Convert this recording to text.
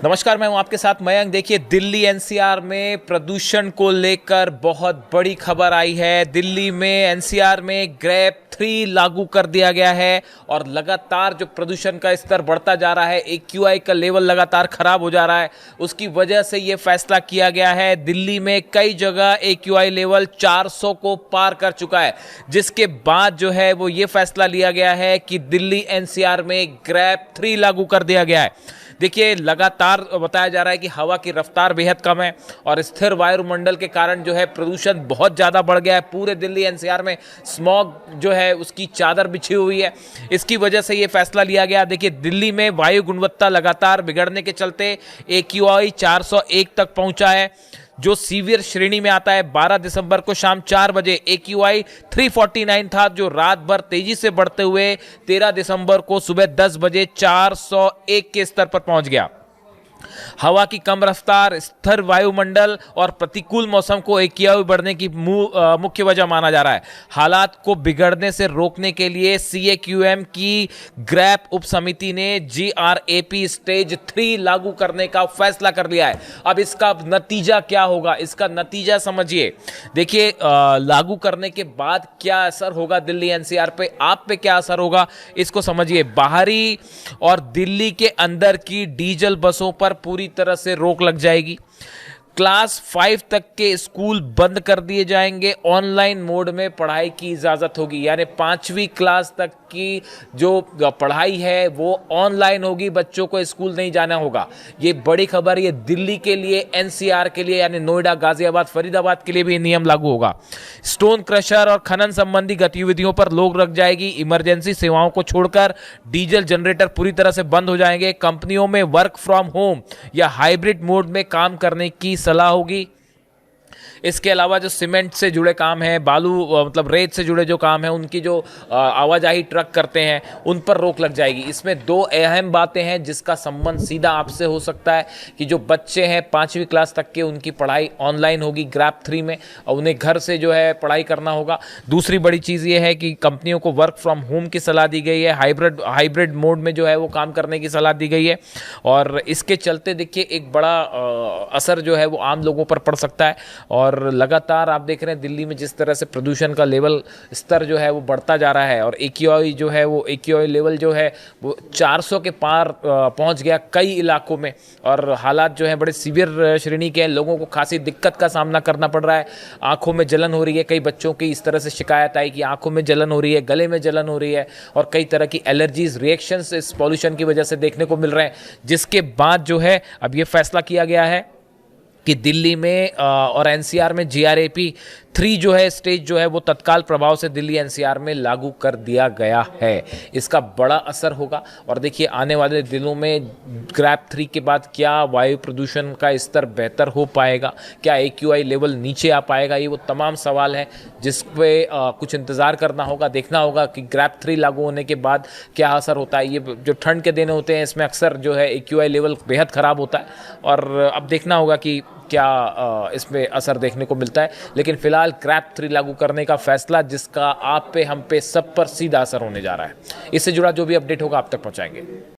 नमस्कार, मैं हूं आपके साथ मयंक। देखिए, दिल्ली एनसीआर में प्रदूषण को लेकर बहुत बड़ी खबर आई है। दिल्ली में एनसीआर में ग्रेप 3 लागू कर दिया गया है और लगातार जो प्रदूषण का स्तर बढ़ता जा रहा है, एक्यूआई का लेवल लगातार खराब हो जा रहा है, उसकी वजह से ये फैसला किया गया है। दिल्ली में कई जगह एक्यूआई लेवल 400 को पार कर चुका है, जिसके बाद जो है वो ये फैसला लिया गया है कि दिल्ली एनसीआर में ग्रेप 3 लागू कर दिया गया है। देखिए, लगातार बताया जा रहा है कि हवा की रफ्तार बेहद कम है और स्थिर वायुमंडल के कारण जो है प्रदूषण बहुत ज़्यादा बढ़ गया है। पूरे दिल्ली एनसीआर में स्मॉग जो है उसकी चादर बिछी हुई है। इसकी वजह से ये फैसला लिया गया। देखिए, दिल्ली में वायु गुणवत्ता लगातार बिगड़ने के चलते एक्यूआई 401 तक पहुंचा है, जो सीवियर श्रेणी में आता है। 12 दिसंबर को शाम 4 बजे एक्यूआई 349 था, जो रात भर तेजी से बढ़ते हुए 13 दिसंबर को सुबह 10 बजे 401 के स्तर पर पहुंच गया। हवा की कम रफ्तार, स्थिर वायुमंडल और प्रतिकूल मौसम को एक्यूआई बढ़ने की मुख्य वजह माना जा रहा है। हालात को बिगड़ने से रोकने के लिए सीएक्यूएम की ग्रेप उप समिति ने जीआरएपी स्टेज 3 लागू करने का फैसला कर लिया है। अब इसका नतीजा क्या होगा, इसका नतीजा समझिए। देखिए, लागू करने के बाद क्या असर होगा दिल्ली एनसीआर पे, आप पे क्या असर होगा, इसको समझिए। बाहरी और दिल्ली के अंदर की डीजल बसों पर पूरी तरह से रोक लग जाएगी। क्लास 5 तक के स्कूल बंद कर दिए जाएंगे। ऑनलाइन मोड में पढ़ाई की इजाजत होगी, यानी 5वीं क्लास तक की जो पढ़ाई है वो ऑनलाइन होगी। बच्चों को स्कूल नहीं जाना होगा। ये बड़ी खबर, ये दिल्ली के लिए, एनसीआर के लिए, यानी नोएडा, गाजियाबाद, फरीदाबाद के लिए भी नियम लागू होगा। स्टोन क्रशर और खनन संबंधी गतिविधियों पर रोक लग जाएगी। इमरजेंसी सेवाओं को छोड़कर डीजल जनरेटर पूरी तरह से बंद हो जाएंगे। कंपनियों में वर्क फ्रॉम होम या हाइब्रिड मोड में काम करने की सलाह होगी। इसके अलावा जो सीमेंट से जुड़े काम हैं, बालू मतलब रेत से जुड़े जो काम हैं, उनकी जो आवाजाही ट्रक करते हैं, उन पर रोक लग जाएगी। इसमें 2 अहम बातें हैं जिसका संबंध सीधा आपसे हो सकता है कि जो बच्चे हैं 5वीं क्लास तक के, उनकी पढ़ाई ऑनलाइन होगी ग्रेप 3 में और उन्हें घर से जो है पढ़ाई करना होगा। दूसरी बड़ी चीज़ ये है कि कंपनियों को वर्क फ्रॉम होम की सलाह दी गई है। हाइब्रिड मोड में जो है वो काम करने की सलाह दी गई है और इसके चलते देखिए एक बड़ा असर जो है वो आम लोगों पर पड़ सकता है। और लगातार आप देख रहे हैं दिल्ली में जिस तरह से प्रदूषण का लेवल स्तर जो है वो बढ़ता जा रहा है और एक्यूआई जो है वो एक्यूआई लेवल जो है वो 400 के पार पहुंच गया कई इलाकों में और हालात जो है बड़े सीवियर श्रेणी के हैं। लोगों को खासी दिक्कत का सामना करना पड़ रहा है। आंखों में जलन हो रही है। कई बच्चों की इस तरह से शिकायत आई कि आंखों में जलन हो रही है, गले में जलन हो रही है और कई तरह की एलर्जीज, रिएक्शंस इस पॉल्यूशन की वजह से देखने को मिल रहे हैं। जिसके बाद जो है अब ये फैसला किया गया है कि दिल्ली में और एनसीआर में जीआरएपी 3 जो है स्टेज जो है वो तत्काल प्रभाव से दिल्ली एनसीआर में लागू कर दिया गया है। इसका बड़ा असर होगा और देखिए आने वाले दिनों में ग्रेप 3 के बाद क्या वायु प्रदूषण का स्तर बेहतर हो पाएगा, क्या एक्यूआई लेवल नीचे आ पाएगा, ये वो तमाम सवाल हैं जिस पे कुछ इंतज़ार करना होगा। देखना होगा कि ग्रेप 3 लागू होने के बाद क्या असर होता है। ये जो ठंड के दिन होते हैं इसमें अक्सर जो है एक्यूआई लेवल बेहद ख़राब होता है और अब देखना होगा कि क्या इसमें असर देखने को मिलता है। लेकिन फिलहाल ग्रेप 3 लागू करने का फैसला जिसका आप पे, हम पे, सब पर सीधा असर होने जा रहा है। इससे जुड़ा जो भी अपडेट होगा आप तक पहुंचाएंगे।